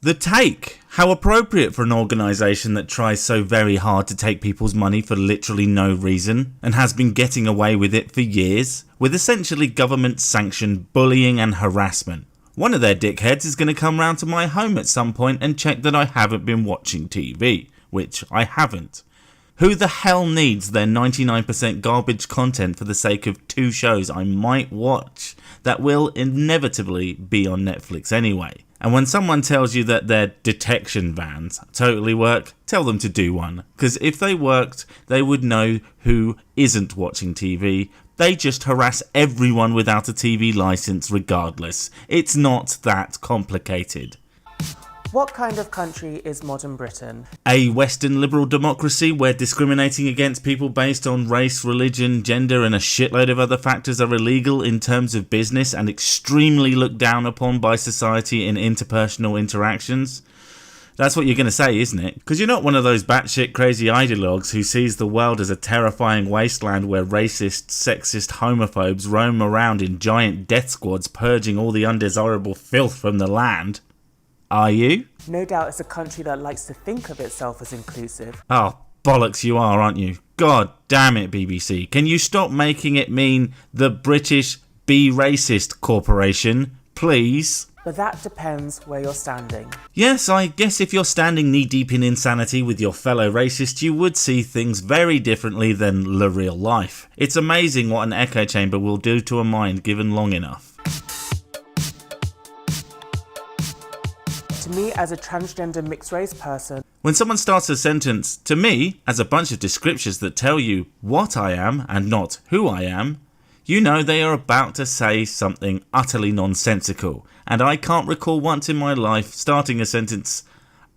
The Take. How appropriate for an organisation that tries so very hard to take people's money for literally no reason and has been getting away with it for years, with essentially government-sanctioned bullying and harassment. One of their dickheads is going to come round to my home at some point and check that I haven't been watching TV, which I haven't. Who the hell needs their 99% garbage content for the sake of 2 shows I might watch that will inevitably be on Netflix anyway? And when someone tells you that their detection vans totally work, tell them to do one. Because if they worked, they would know who isn't watching TV. They just harass everyone without a TV licence regardless. It's not that complicated. What kind of country is modern Britain? A Western liberal democracy where discriminating against people based on race, religion, gender and a shitload of other factors are illegal in terms of business and extremely looked down upon by society in interpersonal interactions. That's what you're going to say, isn't it? Because you're not one of those batshit crazy ideologues who sees the world as a terrifying wasteland where racist, sexist homophobes roam around in giant death squads purging all the undesirable filth from the land. Are you? No doubt it's a country that likes to think of itself as inclusive. Oh, bollocks you are, aren't you? God damn it, BBC. Can you stop making it mean the British Be Racist Corporation, please? But that depends where you're standing. Yes, I guess if you're standing knee-deep in insanity with your fellow racist, you would see things very differently than the real life. It's amazing what an echo chamber will do to a mind given long enough. To me, as a transgender mixed race person, when someone starts a sentence, to me, as a bunch of descriptors that tell you what I am and not who I am, you know they are about to say something utterly nonsensical, and I can't recall once in my life starting a sentence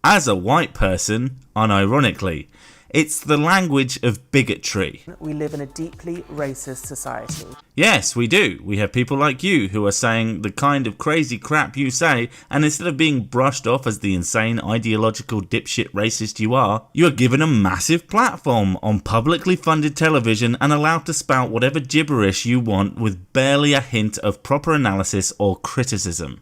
as a white person, unironically. It's the language of bigotry. We live in a deeply racist society. Yes, we do. We have people like you who are saying the kind of crazy crap you say, and instead of being brushed off as the insane ideological dipshit racist you are given a massive platform on publicly funded television and allowed to spout whatever gibberish you want with barely a hint of proper analysis or criticism.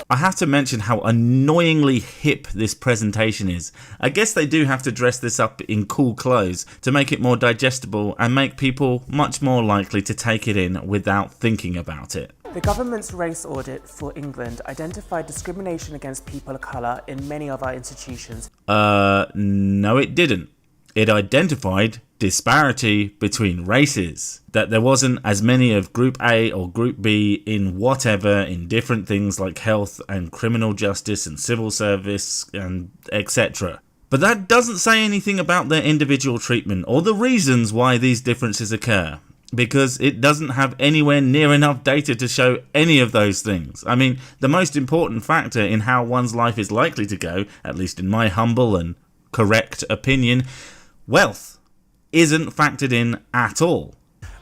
I have to mention how annoyingly hip this presentation is. I guess they do have to dress this up in cool clothes to make it more digestible and make people much more likely to take it in without thinking about it. The government's race audit for England identified discrimination against people of colour in many of our institutions. No it didn't. It identified disparity between races, that there wasn't as many of Group A or Group B in whatever, in different things like health and criminal justice and civil service and etc. But that doesn't say anything about their individual treatment or the reasons why these differences occur, because it doesn't have anywhere near enough data to show any of those things. I mean, the most important factor in how one's life is likely to go, at least in my humble and correct opinion, wealth, isn't factored in at all.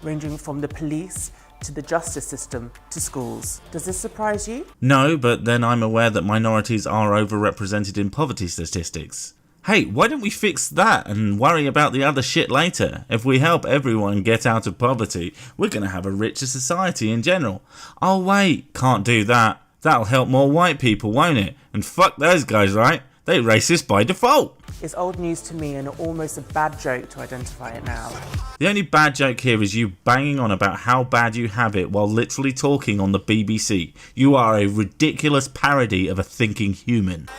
Ranging from the police to the justice system to schools. Does this surprise you? No, but then I'm aware that minorities are overrepresented in poverty statistics. Hey, why don't we fix that and worry about the other shit later? If we help everyone get out of poverty, we're going to have a richer society in general. Oh wait, can't do that. That'll help more white people, won't it? And fuck those guys, right? They're racist by default. It's old news to me and almost a bad joke to identify it now. The only bad joke here is you banging on about how bad you have it while literally talking on the BBC. You are a ridiculous parody of a thinking human.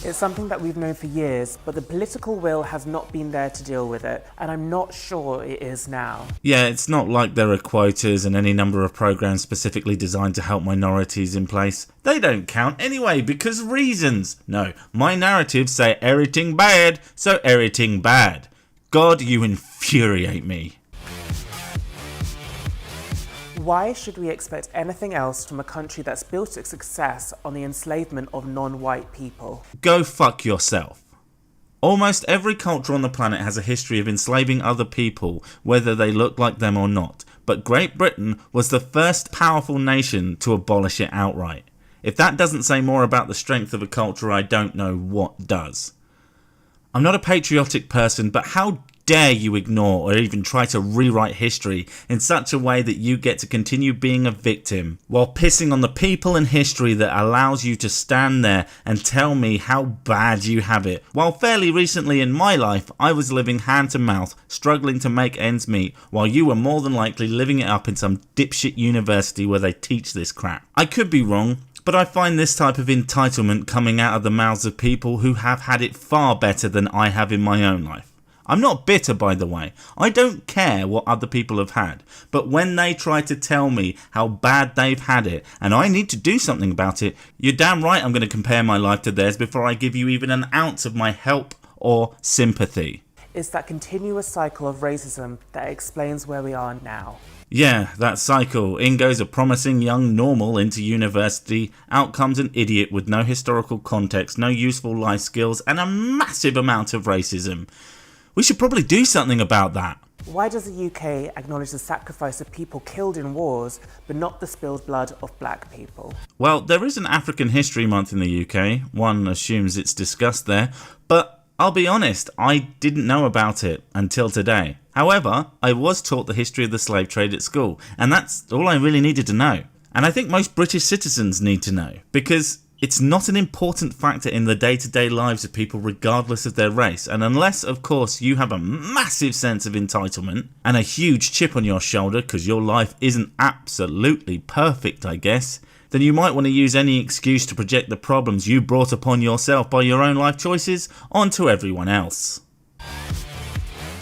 It's something that we've known for years, but the political will has not been there to deal with it, and I'm not sure it is now. Yeah, it's not like there are quotas and any number of programs specifically designed to help minorities in place. They don't count anyway because reasons. No, my narratives say everything bad, so everything bad. God, you infuriate me. Why should we expect anything else from a country that's built its success on the enslavement of non-white people? Go fuck yourself. Almost every culture on the planet has a history of enslaving other people, whether they look like them or not. But Great Britain was the first powerful nation to abolish it outright. If that doesn't say more about the strength of a culture, I don't know what does. I'm not a patriotic person, but how dare you ignore or even try to rewrite history in such a way that you get to continue being a victim while pissing on the people and history that allows you to stand there and tell me how bad you have it, while fairly recently in my life I was living hand to mouth, struggling to make ends meet, while you were more than likely living it up in some dipshit university where they teach this crap. I could be wrong, but I find this type of entitlement coming out of the mouths of people who have had it far better than I have in my own life. I'm not bitter, by the way. I don't care what other people have had. But when they try to tell me how bad they've had it and I need to do something about it, you're damn right I'm going to compare my life to theirs before I give you even an ounce of my help or sympathy. It's that continuous cycle of racism that explains where we are now. Yeah, that cycle. In goes a promising young normal into university, out comes an idiot with no historical context, no useful life skills, and a massive amount of racism. We should probably do something about that. Why does the UK acknowledge the sacrifice of people killed in wars, but not the spilled blood of black people? Well, there is an African History Month in the UK. One assumes it's discussed there, but I'll be honest, I didn't know about it until today. However, I was taught the history of the slave trade at school, and that's all I really needed to know. And I think most British citizens need to know, because it's not an important factor in the day-to-day lives of people regardless of their race, and unless, of course, you have a massive sense of entitlement and a huge chip on your shoulder because your life isn't absolutely perfect, I guess, then you might want to use any excuse to project the problems you brought upon yourself by your own life choices onto everyone else.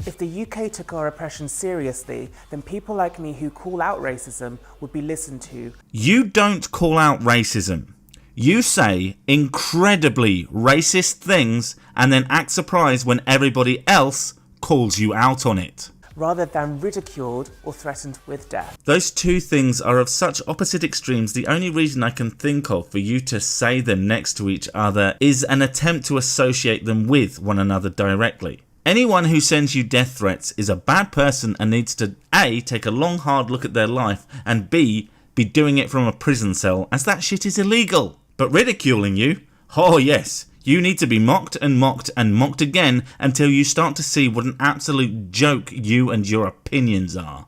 If the UK took our oppression seriously, then people like me who call out racism would be listened to. You don't call out racism. You say incredibly racist things and then act surprised when everybody else calls you out on it, rather than ridiculed or threatened with death. Those two things are of such opposite extremes. The only reason I can think of for you to say them next to each other is an attempt to associate them with one another directly. Anyone who sends you death threats is a bad person and needs to A, take a long hard look at their life, and B, be doing it from a prison cell, as that shit is illegal. But ridiculing you? Oh yes. You need to be mocked and mocked and mocked again until you start to see what an absolute joke you and your opinions are.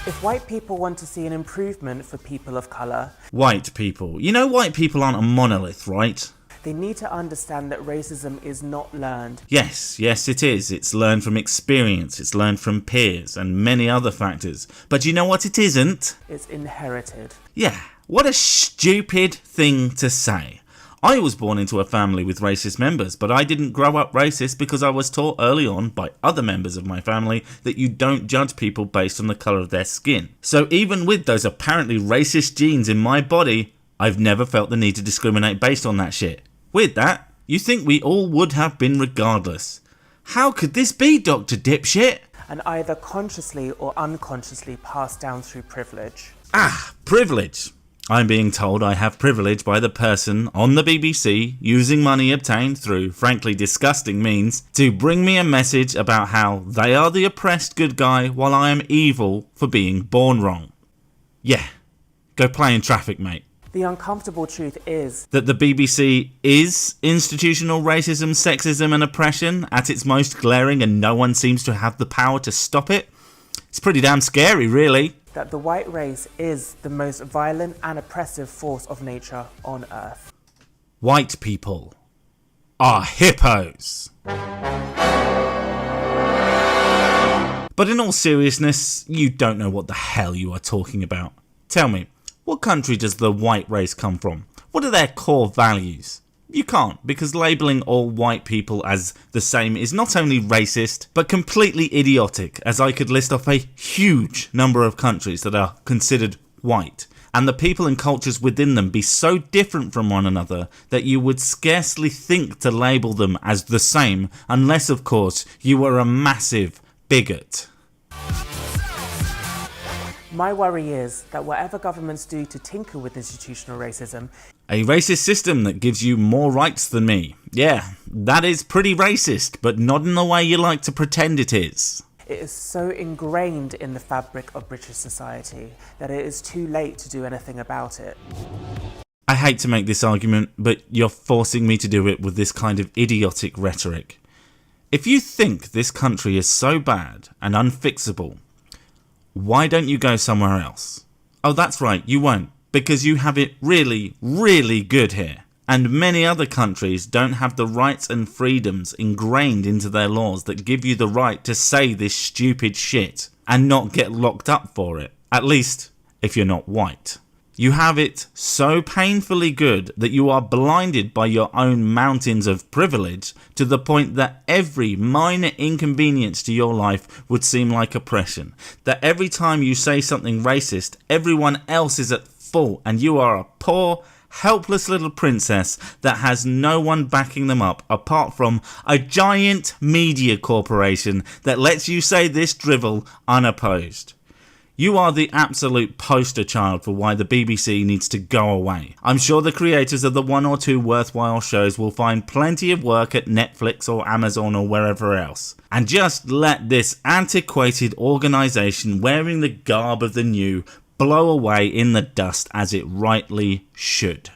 If white people want to see an improvement for people of colour... White people. You know white people aren't a monolith, right? They need to understand that racism is not learned. Yes it is. It's learned from experience, it's learned from peers and many other factors. But you know what it isn't? It's inherited. Yeah, what a stupid thing to say. I was born into a family with racist members, but I didn't grow up racist because I was taught early on by other members of my family that you don't judge people based on the colour of their skin. So even with those apparently racist genes in my body, I've never felt the need to discriminate based on that shit. With that, you think we all would have been regardless. How could this be, Dr. Dipshit? And either consciously or unconsciously passed down through privilege. Ah, privilege. I'm being told I have privilege by the person on the BBC using money obtained through frankly disgusting means to bring me a message about how they are the oppressed good guy while I am evil for being born wrong. Yeah, go play in traffic, mate. The uncomfortable truth is that the BBC is institutional racism, sexism and oppression at its most glaring, and no one seems to have the power to stop it. It's pretty damn scary, really. That the white race is the most violent and oppressive force of nature on Earth. White people are hippos. But in all seriousness, you don't know what the hell you are talking about. Tell me, what country does the white race come from? What are their core values? You can't, because labelling all white people as the same is not only racist, but completely idiotic, as I could list off a huge number of countries that are considered white, and the people and cultures within them be so different from one another that you would scarcely think to label them as the same, unless of course you were a massive bigot. My worry is that whatever governments do to tinker with institutional racism... A racist system that gives you more rights than me. Yeah, that is pretty racist, but not in the way you like to pretend it is. It is so ingrained in the fabric of British society that it is too late to do anything about it. I hate to make this argument, but you're forcing me to do it with this kind of idiotic rhetoric. If you think this country is so bad and unfixable, why don't you go somewhere else? Oh, that's right, you won't, because you have it really, really good here. And many other countries don't have the rights and freedoms ingrained into their laws that give you the right to say this stupid shit and not get locked up for it. At least, if you're not white. You have it so painfully good that you are blinded by your own mountains of privilege to the point that every minor inconvenience to your life would seem like oppression. That every time you say something racist, everyone else is at fault and you are a poor, helpless little princess that has no one backing them up apart from a giant media corporation that lets you say this drivel unopposed. You are the absolute poster child for why the BBC needs to go away. I'm sure the creators of the one or two worthwhile shows will find plenty of work at Netflix or Amazon or wherever else. And just let this antiquated organisation wearing the garb of the new blow away in the dust as it rightly should.